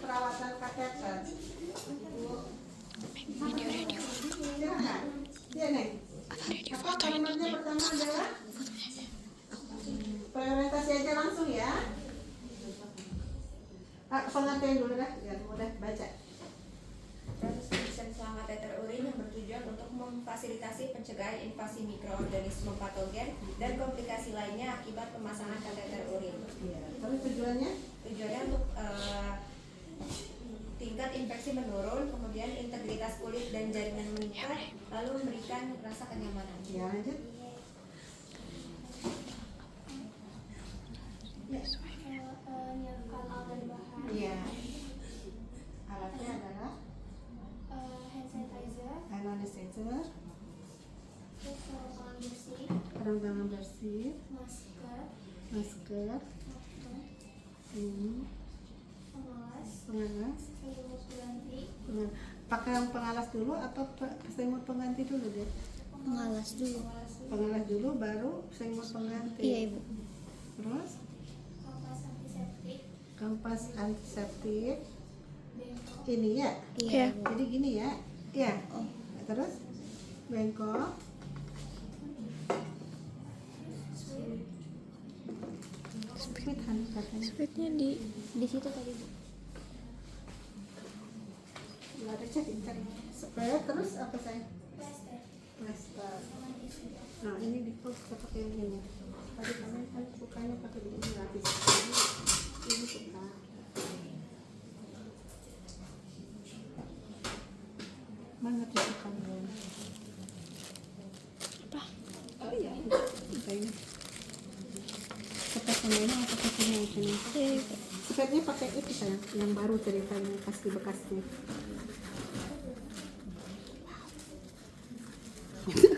perawatan kateter. Silakan. Sini. Apa kalimatnya pertama adalah prioritasnya aja langsung ya. Pengertian dulu dah, biar mudah baca. Proses pemeriksaan selang kateter urin yang bertujuan untuk memfasilitasi pencegahan invasi mikroorganisme patogen dan komplikasi lainnya akibat pemasangan kateter urin. Iya. Tapi tujuannya? Tujuannya untuk tingkat infeksi menurun, kemudian integritas kulit dan jaringan meningkat, lalu memberikan rasa kenyamanan. Ya, lanjut. Ya. Menyiapkan alat bahan. Iya. Alatnya adalah Hand sanitizer, hand sanitizer, terus sarung tangan bersih, sarung tangan bersih, masker, masker, ini pengalas, pengalas. selimut pengganti. Pakai yang pengalas dulu atau selimut pengganti dulu deh? Pengalas dulu. Pengalas dulu baru selimut pengganti. Iya ibu. Terus Kampas antiseptik, kampas antiseptik. bengkok, Ini ya. Iya. Jadi gini ya. Ya. Terus bengkok. Sweet hand katanya. Sweetnya di situ tadi bu. Nggak ada cari. Supaya terus apa saya? plester, Plaster. sama tisu. Nah ini kita pakai yang ini. Tadi kalian kan sukanya pakai ini nggak bisa. Ini suka. Mana tuh kamu? Apa? Oh iya. Ini. Sepetnya ini atau sepetnya itu nih? Iya ibu. Sepetnya pakai itu sayang, yang baru ceritanya bekas-bekasnya.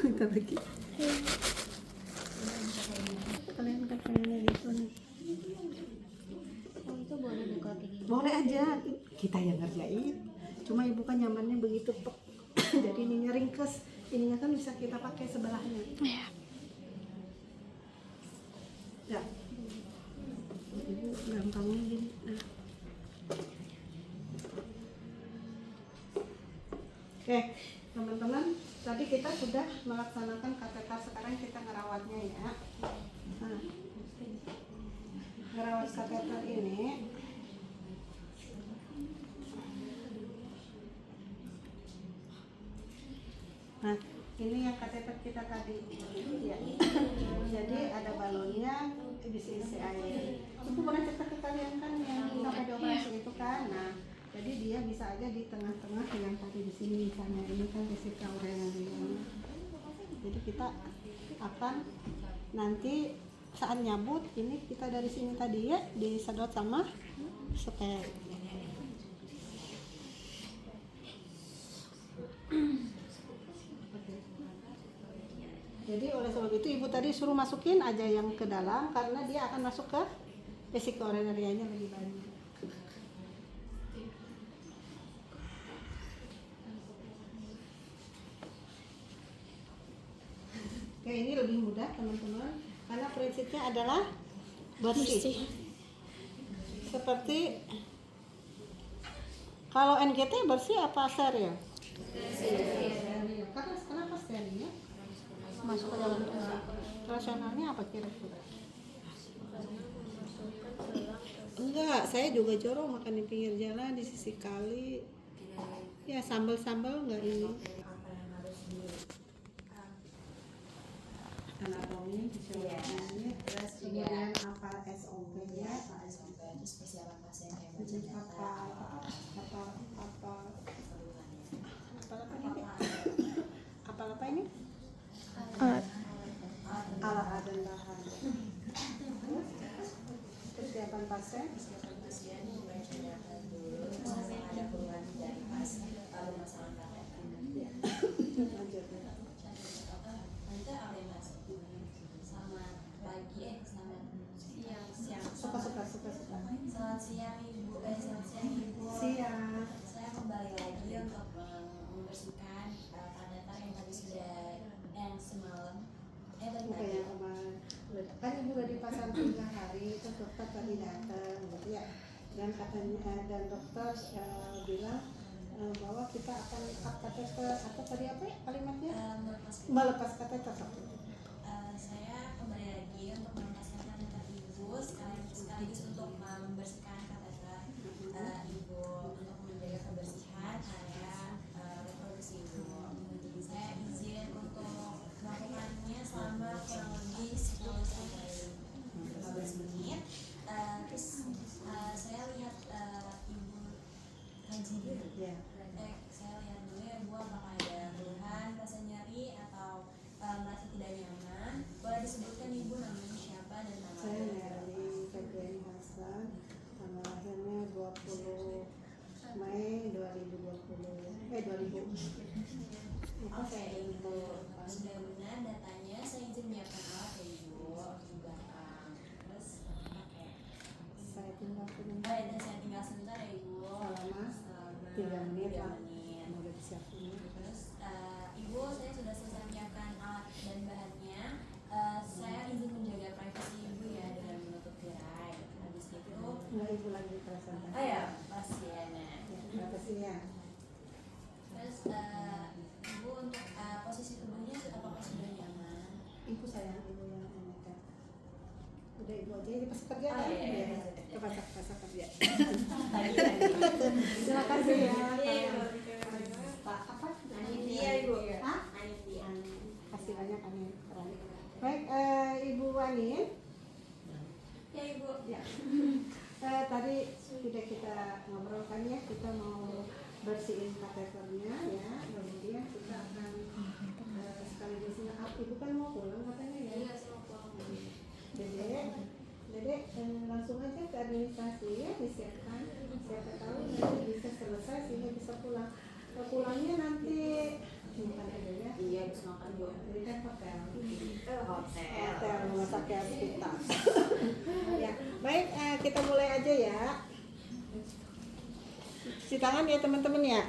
Bentar lagi. Kalian kan pengennya gitu nih. Oh itu boleh buka kayak gini. Boleh aja, kita yang ngerjain. Cuma ibu kan nyamannya begitu pek. Jadi ininya ringkes, ininya kan bisa kita pakai sebelahnya. Iya. Ya. Ibu gampangnya gini. Nah. Oke, teman-teman, tadi kita sudah melaksanakan kateter, sekarang kita ngerawatnya ya. Nah, ngerawat kateter ini nah ini yang kateter kita tadi ya. Jadi ada balonnya, isi air. Itu pernah cerita ke kalian kan yang sampai dioperasi itu kan. Nah jadi dia bisa aja di tengah-tengah yang tadi di sini misalnya, ini kan vesika urinarium. Jadi kita akan nanti saat nyabut ini kita dari sini tadi ya disedot sama setel. Jadi oleh sebab itu ibu tadi suruh masukin aja yang ke dalam karena dia akan masuk ke vesika urinarianya lebih banyak. Oke, ini lebih mudah teman-teman karena prinsipnya adalah bersih. Seperti kalau NGT bersih apa steril? Steril. Kenapa steril? Masuk ke dalam tubuh. Rasionalnya apa kira-kira? Enggak, saya juga jorok makan di pinggir jalan di sisi kali. Ya sambal-sambal enggak ini. Anatomi, fisiologinya, kemudian apa SOP-nya, Terus persiapan pasien kayak baca data, apa ini? Alat. Alat dan bahan. Persiapan pasien. membaca data dulu, misalnya ada keluhan dari pas lalu masalah kateter. Lanjut. Nanti apa yang masuk? Selamat pagi, selamat siang. Suka. Selamat siang ibu, selamat siang ibu. Siang. Saya kembali lagi untuk membersihkan kateter yang tadi sudah yang semalam. Tadi Bukan yang kemarin. Kan ibu udah dipasang 3 hari, itu tetap tadi datang, gitu ya. dan katanya dan dokter bilang bahwa kita akan up kateter atau tadi apa ya kalimatnya melepas kateter. Saya kembali lagi untuk melepaskan kateter ibu sekaligus untuk membersihkan kateter ibu untuk menjaga kebersihan area reproduksi ibu. Saya izin untuk melakukannya selama kurang lebih 10 sampai 15 menit. Terus saya lihat ibu kaji dulu. Ya. Saya lihat dulu ya Bu, apakah ada keluhan, rasa nyeri atau merasa tidak nyaman. Boleh disebutkan Ibu namanya siapa dan tanggal Saya lahir? dari Febriani Hasan, tanggal lahirnya 20 Mei 2020. Oke Ibu, sudah benar datanya. Saya izin menyiapkan alat ya Ibu di belakang. Terus pakai. Saya tinggal Dan saya tinggal sebentar ya Ibu. selama 3 menit lah. Mau disiapin. Terus Ibu, saya sudah selesai menyiapkan alat dan bahannya. Saya izin menjaga privasi Ibu ya dengan menutup tirai. Habis itu, Nggak ibu lagi presentasi. ya pasiennya. Berapa sih ya? Terus Ibu untuk posisi tubuhnya apakah sudah nyaman? Ibu sayang ibu yang ini kan. Udah ibu aja ini pas kerja Oh, kan? iya, iya. Ke pasak kerja. Tadi. Terima kasih ya. Iya, Ibu. Pak apa? Anindya Ibu. Hah? Anindya. Kasih banyak Anin. Keren. Baik, Ibu Wanin. Ya Ibu. Ya. Tadi sudah kita ngobrolkan ya, kita mau bersihin kateternya ya, kemudian kita akan sekaligus ibu kan mau pulang katanya ya. Iya, saya mau pulang. Dedek langsung aja ke administrasi ya, disiapkan. Siapa tahu nanti bisa selesai sehingga bisa pulang. Pulangnya nanti bukan aja ya. Iya, bisa makan Bu. Jadi kan hotel. Hotel. Hotel rumah sakit kita. Ya, baik kita mulai aja ya. Cuci tangan ya teman-teman ya.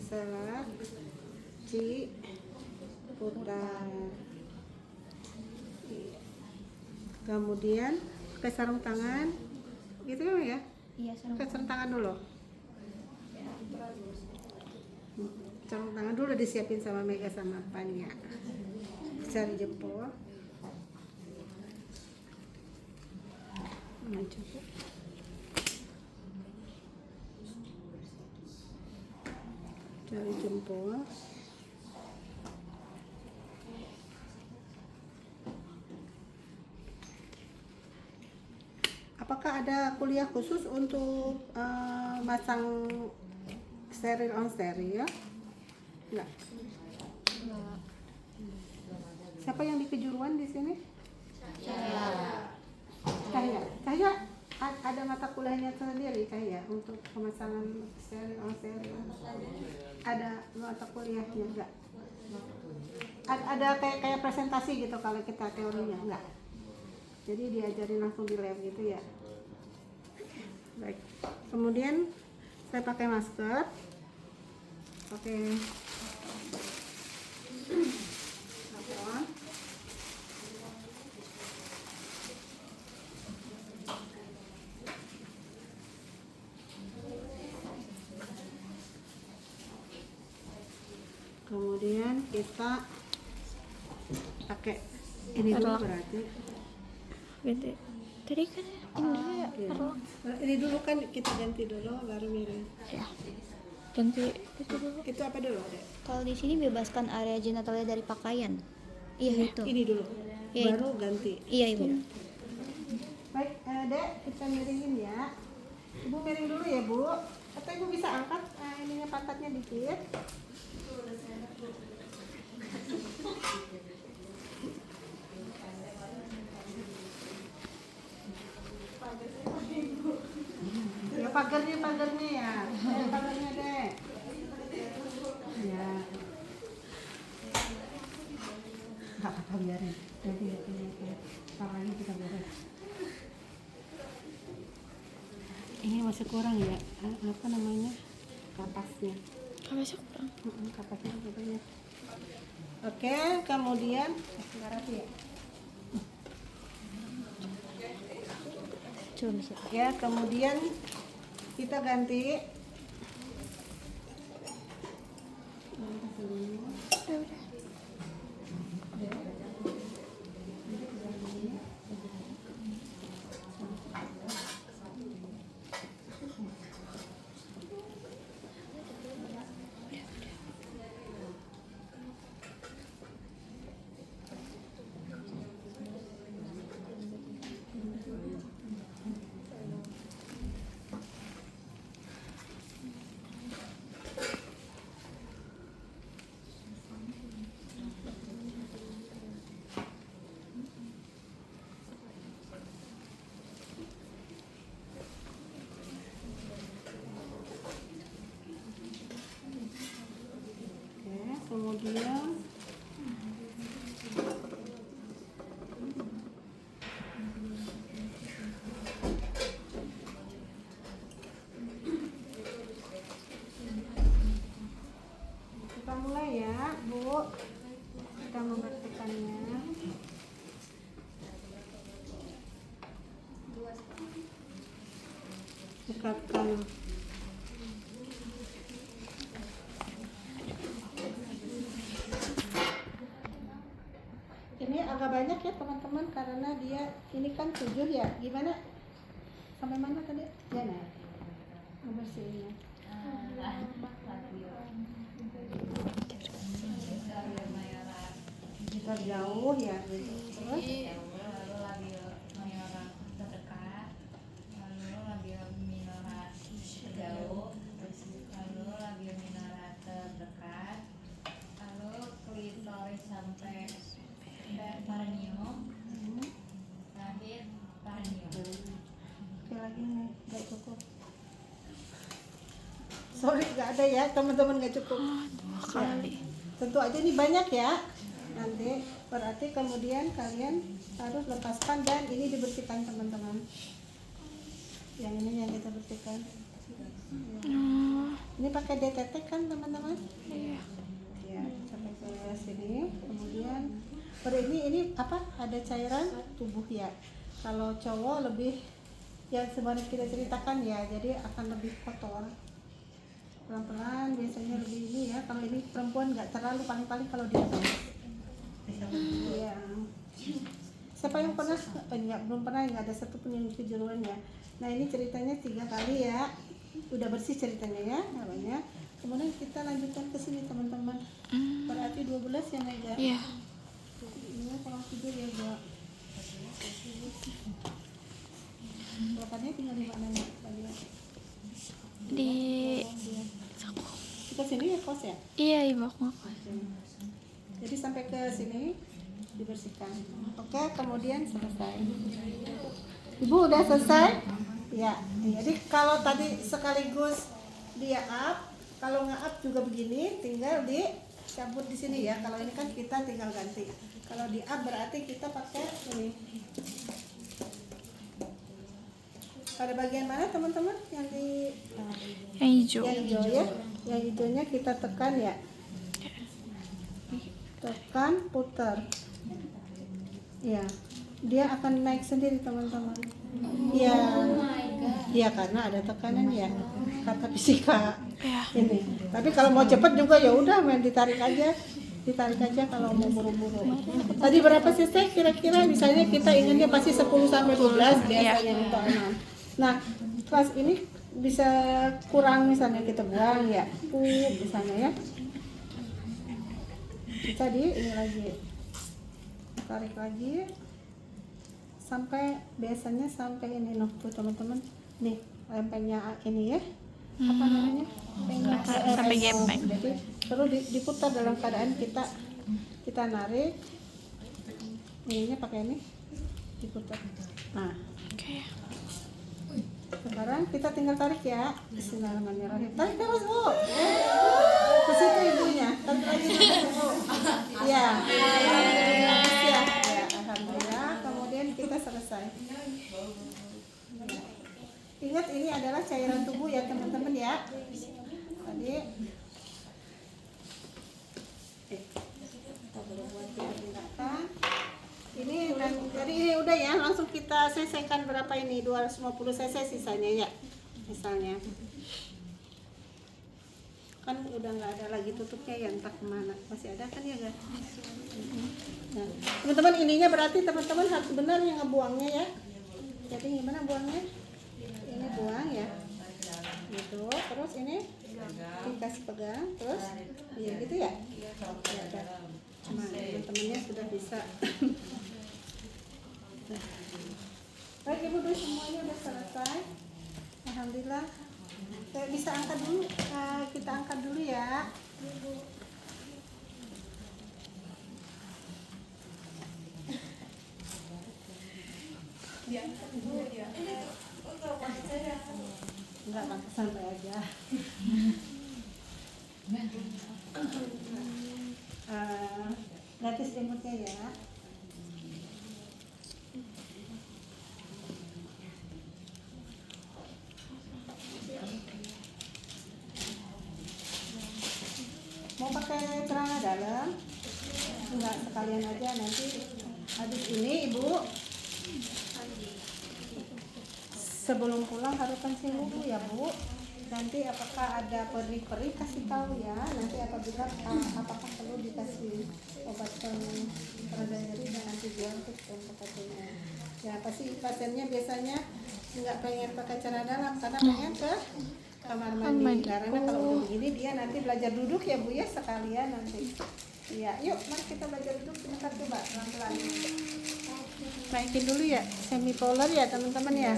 Salah, ci, putar. Kemudian pakai sarung tangan, gitu ya? Iya, Pakai sarung tangan dulu. Sarung tangan dulu disiapin sama Mega sama Pania. Cari jempol. Nah, cukup. Cari jempol. Apakah ada kuliah khusus untuk masang steril on steril? Enggak. Siapa yang di kejuruan di sini? Cahaya. Ada mata kuliahnya sendiri Cahaya untuk pemasangan steril on steril. Ada mata kuliahnya enggak? Ada kayak presentasi gitu kalau kita teorinya enggak? Jadi diajarin langsung di lab gitu ya. Baik. Kemudian saya pakai masker. Oke. Apron. Kemudian kita pakai ini dulu berarti. Ganti. Tadi kan ini dulu ya, Iya. perlu. Ini dulu kan kita ganti dulu baru miring. Ya. Ganti itu dulu. Itu apa dulu, Dek? Kalau di sini bebaskan area genitalnya dari pakaian. Iya itu. Ini dulu. Iya, Baru ganti. Iya ibu. Baik, Dek, kita miringin ya. Ibu miring dulu ya, Bu. Atau Ibu bisa angkat ininya pantatnya dikit. Ya pagarnya ya. Pagarnya, Dek. Ya. Enggak apa-apa biarin. Jadi parahnya kita beres. Ini masih kurang ya, apa namanya, kapasnya. Masuk kurang. Kapasnya banyak. Oke, kemudian sekarang ya. Coba siap. Ya, kemudian kita ganti. Kemudian kita mulai ya, Bu. Kita memraktikannya. Dekatkan. Ini agak banyak ya teman-teman karena dia ini kan 7 ya. Gimana? Sampai mana tadi? Ya, nah. Bersihinnya. Terjauh ya gitu. Terus lalu labial mayoral terdekat, lalu labial minoral terjauh, lalu labial minoral terdekat, lalu klitoris sampai perineum, terakhir perineum. oke lagi nih, nggak cukup. Sorry nggak ada ya teman-teman, nggak cukup. Kali. Tentu aja ini banyak ya. Nanti berarti kemudian kalian harus lepaskan dan ini dibersihkan teman-teman. Yang ini yang kita bersihkan. Ini pakai DTT kan teman-teman? Iya. Ya, sampai ke sini. Kemudian ini apa? Ada cairan tubuh ya. Kalau cowok lebih yang sebenarnya kita ceritakan ya, jadi akan lebih kotor. Pelan-pelan biasanya lebih ini ya. Kalau ini perempuan nggak terlalu, paling-paling kalau dia iya. Siapa yang pernah? Belum pernah, nggak ada satupun yang kejuruan ya. Nah ini ceritanya 3 kali ya. Udah bersih ceritanya ya, namanya. Kemudian kita lanjutkan ke sini teman-teman. Berarti 12 ya Mega? Iya. Ini kalau tidur ya gua. Belakangnya tinggal di mana nih? Di Kita sini ya kos ya? iya ibu aku. Jadi sampai ke sini dibersihkan. Oke, kemudian selesai. Ibu udah selesai? Ya. Jadi kalau tadi sekaligus dia up, kalau nggak up juga begini, tinggal dicabut di sini ya. Kalau ini kan kita tinggal ganti. Kalau di up berarti kita pakai ini. Pada bagian mana teman-teman? Yang di Yang hijau. yang hijau ya. Yang hijaunya kita tekan ya. Tekan, putar. Ya, dia akan naik sendiri teman-teman. Ya, ya karena ada tekanan ya, kata fisika ini. Tapi kalau mau cepat juga ya udah main ditarik aja kalau mau buru-buru. Tadi berapa cc kira-kira? Misalnya kita inginnya pasti 10 sampai 12 biasanya untuk anak. Nah, pas ini bisa kurang misalnya kita buang ya, misalnya ya. Kita ini lagi tarik lagi sampai biasanya sampai ini tuh teman-teman nih lempengnya ini ya apa namanya Sampai gempeng. jadi terus diputar dalam keadaan kita narik ininya pakai ini diputar. Nah sekarang kita tinggal tarik ya. Bismillahirrahmanirrahim. Tarik terus Bu. Ke situ ibunya. Tarik lagi Bu. Ya. Ya. Alhamdulillah. Kemudian kita selesai. Ingat ini adalah cairan tubuh ya teman-teman ya. Tadi. Kita boleh buat tindakan. Ini jadi ini udah ya, langsung kita selesaikan berapa ini 250 cc sisanya ya, misalnya kan udah nggak ada lagi tutupnya ya, entah kemana, masih ada kan ya guys. Nah, teman-teman ininya berarti teman-teman harus benar yang ngebuangnya ya. Jadi gimana buangnya? Ini buang ya, gitu. Terus ini dikasih pegang, terus ya gitu ya. Ya udah. Cuma teman-temannya sudah bisa. Nah. Baik ibu dulu semuanya udah selesai. Alhamdulillah. Bisa angkat dulu, kita angkat dulu ya. Enggak, langsung santai aja. Gratis remote-nya ya. Mau pakai celana dalam? Enggak, sekalian aja nanti habis ini ibu sebelum pulang harus kencing dulu ya bu. Nanti apakah ada perih-perih kasih tahu ya. Nanti apabila apakah perlu dikasih obat pereda nyeri dan antibiotik untuk pasiennya. Ya pasti pasiennya biasanya nggak pengen pakai celana dalam karena pengen ke kamar mandi. Karena kalau udah begini dia nanti belajar duduk ya bu ya, sekalian nanti. Iya, yuk mari kita belajar duduk sebentar, coba pelan-pelan. Naikin dulu ya, semi polar ya teman-teman ya.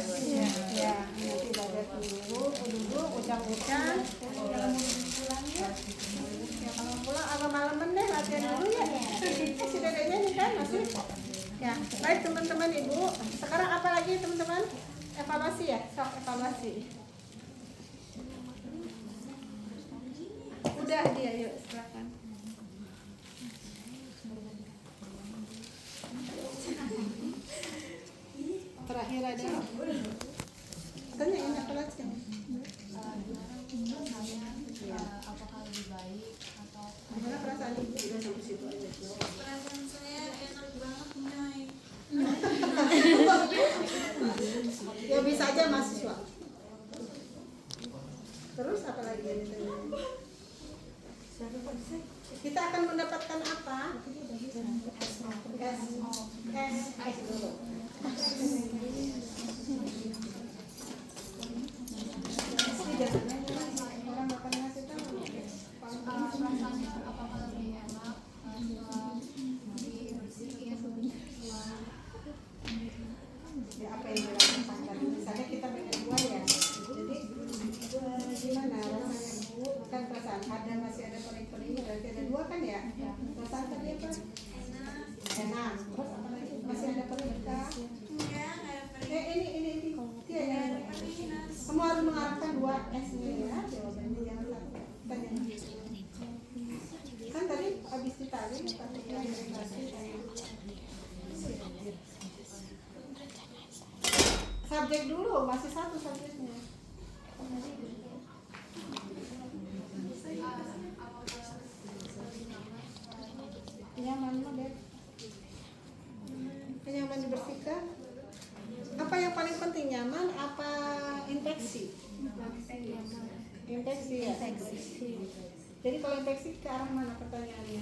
Ya, nanti belajar dulu, duduk, ucap-ucap. Kalau mau pulang ya, kalau pulang agak malaman deh, latihan dulu ya. Si dedeknya nih kan masih. Ya, baik teman-teman ibu. Sekarang apa lagi teman-teman? Evaluasi ya, sok evaluasi. Udah dia, yuk silakan. Terakhir ada tanya enak kelas kan? Apakah lebih baik atau Gimana perasaan ibu? Udah sampai situ aja. perasaan saya enak banget Nyai. Ya bisa aja mahasiswa. Terus apa lagi yang ditanya? Kita akan mendapatkan apa? S dulu. Orang makan nasi itu Rasanya apakah lebih enak setelah dibersihin ya apa yang dilakukan tadi? Misalnya kita beda dua ya. Jadi gimana rasanya bu? Kan perasaan ada masih ada perih-perihnya, berarti ada dua kan ya? Perasaan tadi apa? Enak. Terus apa lagi? Masih ada perih kah? Ini dia ya. Kamu harus mengarahkan dua S-nya ya. Jawabannya jangan satu. Tanya. Kan tadi habis ditanya subjek dulu, masih satu subjeknya. Nyaman mah Beb. Nyaman dibersihkan. Apa yang paling penting, nyaman apa infeksi? Infeksi ya. Jadi kalau infeksi ke arah mana pertanyaannya?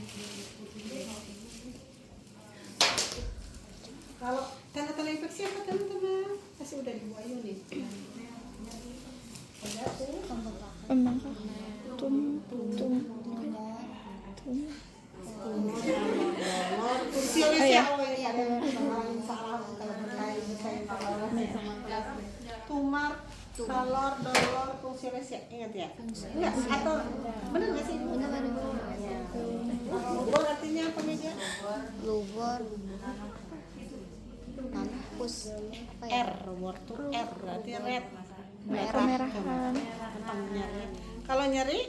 Kalau tanda-tanda infeksi apa teman-teman? Pasti udah dibuayu nih. Ada tuh. Emang tumar, salor, dolor, fungsilesia, ingat ya? Enggak, atau benar nggak sih? Benar. Lubor artinya apa meja? lubor pus apa ya? R, lubor tuh R berarti red. Kemerahan. Nyeri. Kalau nyeri?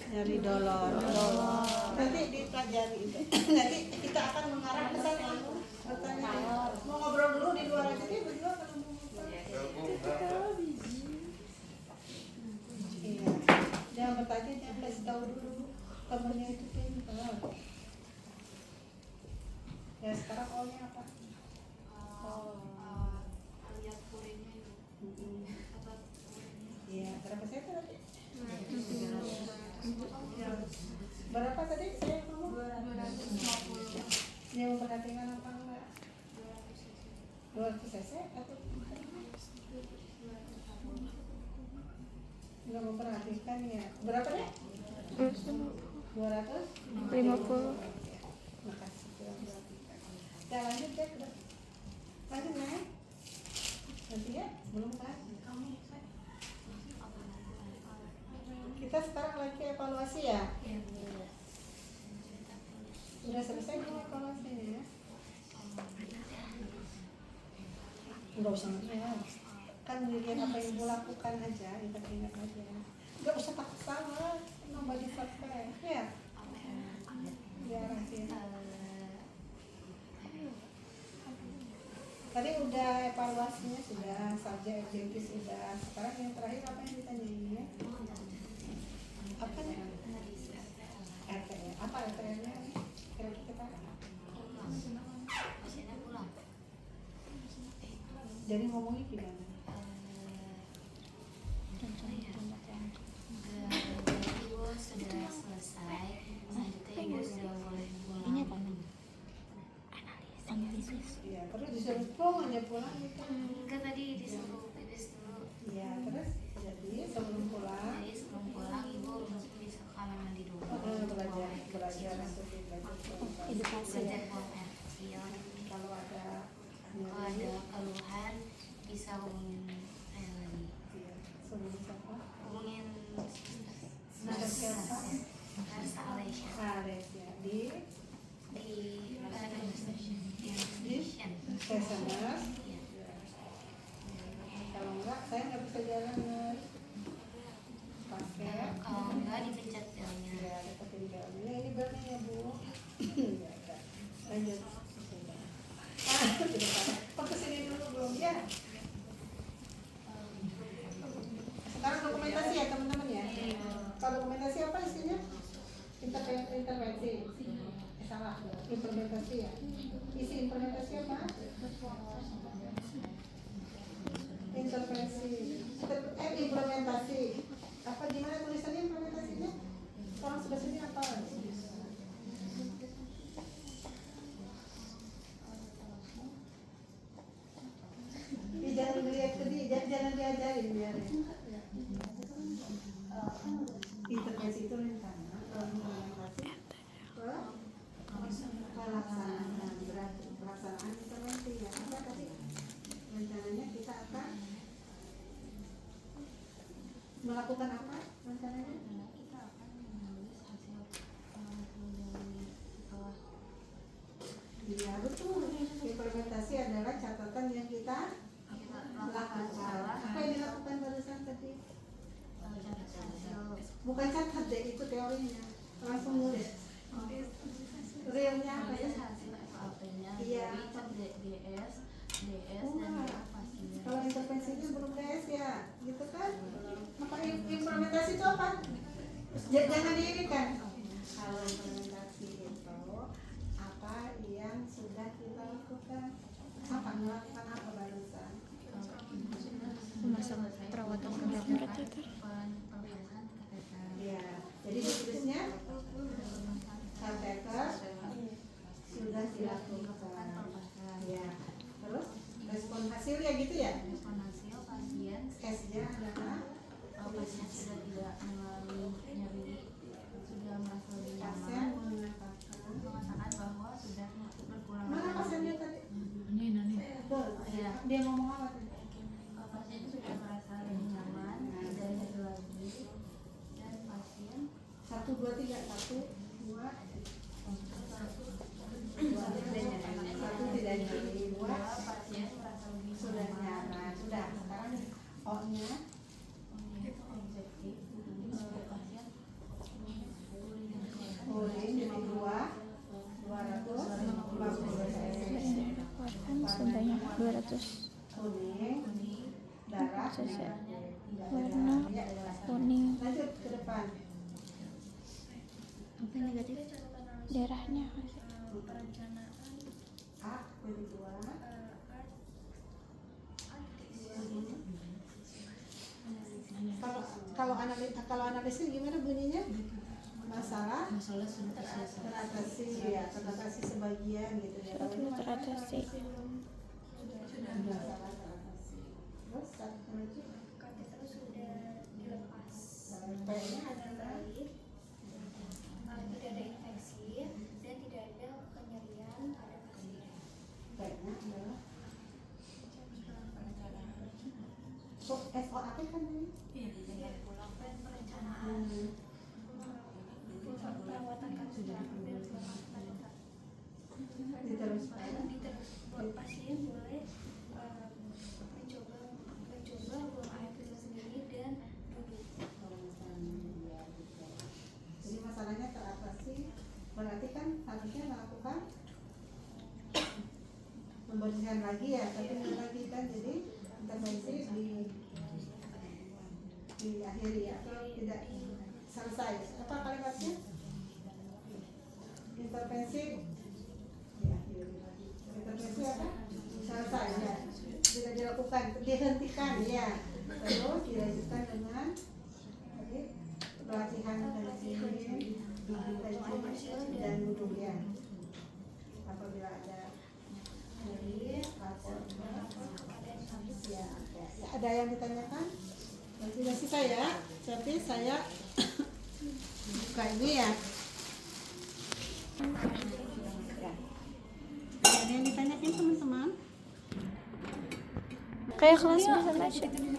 Nyeri dolor. Nanti dipelajari itu. Nanti kita akan mengarah ke sana. Pertanyaan. Mau ngobrol dulu di luar aja nih berdua kalau mau. Iya. Jangan bertanya, jangan kasih tahu dulu. Kamarnya itu pintar. sekarang O-nya apa? lihat kuringnya itu otot kuringnya Iya, berapa cc tadi? Berapa tadi saya ngomong? 250 Dia memperhatikan apa enggak? 200 cc atau nggak memperhatikan ya? Berapa deh? 250. Makasih sudah memperhatikan. Ya lanjut deh, lanjut naik. Nanti ya, belum kan? Kita sekarang lagi evaluasi ya. Udah selesai belum evaluasinya ya? Nggak usah ngeliat, kan dilihat apa yang ibu lakukan aja, ingat-ingat aja. Nggak usah takut salah, nambah di subscribe ya. Diarahin. Tadi udah evaluasinya sudah, subjek objektif sudah. Sekarang yang terakhir apa yang ditanyain ya? Apa nih? RTR. Apa RTR-nya? Kira-kira jadi ngomongnya gimana? Ibu sudah selesai, selanjutnya ibu sudah boleh pulang. Ini apa namanya? Analisis. Iya, terus disuruh pulang aja pulang gitu. Enggak, tadi disuruh pipis dulu. Iya, terus jadi sebelum pulang Jadi sebelum pulang ibu langsung bisa ke kamar mandi dulu. belajar untuk Edukasi Belajar ya. buang air kecil. kalau ada Kalau ada keluhan bisa hubungin saya lagi. iya, sebelum siapa? Hubungin Nurse siapa? Nurse Alesya Ales ya di di station. Sesenas. Iya. Kalau enggak saya nggak bisa jalan Nurse. Pakai Kalau enggak dipencet belnya. ya deketin belnya. Ini belnya ya bu. Ya udah. Lanjut. Kok kesini dulu belum ya? Sekarang dokumentasi ya teman-teman ya. Kalau dokumentasi apa isinya? Intervensi. Salah. Implementasi ya. Isi implementasi apa? Intervensi. Implementasi. Apa gimana tulisannya implementasinya? Orang sebelah sini apa? Jangan dilihat ke dia, jangan diajarin biarin. Intervensi itu rencana, kalau implementasi pelaksanaan, berarti pelaksanaan intervensi ya. Apa tadi rencananya kita akan melakukan apa rencananya? Kita akan menulis hasil dari setelah Iya betul. Implementasi adalah catatan yang kita lakukan. Apa yang dilakukan barusan tadi? Bukan catat deh, itu teorinya. Langsung nulis. Realnya apa ya? hasil FAP-nya Iya. dari DS, dan Enggak. pasien. Kalau intervensinya belum DS ya, gitu kan? Apa implementasi itu apa? Jangan ini kan? Kalau implementasi itu apa yang sudah kita lakukan? Apa melakukan apa barusan? Masa perawatan kateter. Pembahasan kateter. Ya, jadi ditulisnya kateter sudah dilakukan. Ya, terus respon hasilnya gitu ya? Respon hasil pasien S-nya adalah pasien sudah tidak mengalami nyeri, sudah merasa lebih pasien nyaman, mengatakan mengatakan bahwa sudah berkurang mana pasiennya tadi? Betul. Iya. Dia ngomong apa tadi? pasien sudah merasa lebih nyaman, tidak nyeri lagi, dan pasien 1, 2, 3, 1, 2, 1 tidak jadi 2 pasien merasa lebih sudah nyaman. Sudah. Sekarang O-nya objektif pasien urin jadi 250 Dikeluarkan sebanyak 200 kuning darah cc. merah. Warna Ya, kuning. lanjut ke depan. Apa yang negatif? Darahnya. Jadi dua. Kalau analisis gimana bunyinya? Masalah teratasi sebagian gitu ya. Kalau ini masalah Teratasi. masalah teratasi. Terus satu lagi kateter sudah dilepas. P-nya adalah Tidak ada infeksi dan tidak ada kenyerian pada pasien. P-nya adalah SOAT kan ini? Perencanaan perawatan kasus dan Diteruskan. buat pasien boleh mencoba buang air kecil sendiri dan duduk. Jadi masalahnya teratasi, berarti kan harusnya melakukan membersihkan lagi ya, tapi nggak lagi kan, jadi intervensi diakhiri ya, atau tidak selesai. Apa kalimatnya? Intervensi diakhiri. Intervensi apa? Selesai ya, tidak dilakukan, dihentikan ya, terus dilanjutkan dengan tadi pelatihan pensiun, dan duduk ya. Apabila ada nyeri atau ya, ada yang ditanyakan? Tidak sih saya, tapi saya buka ini ya. Ada yang ditanyakan teman-teman? Kayak kelas bahasa Indonesia.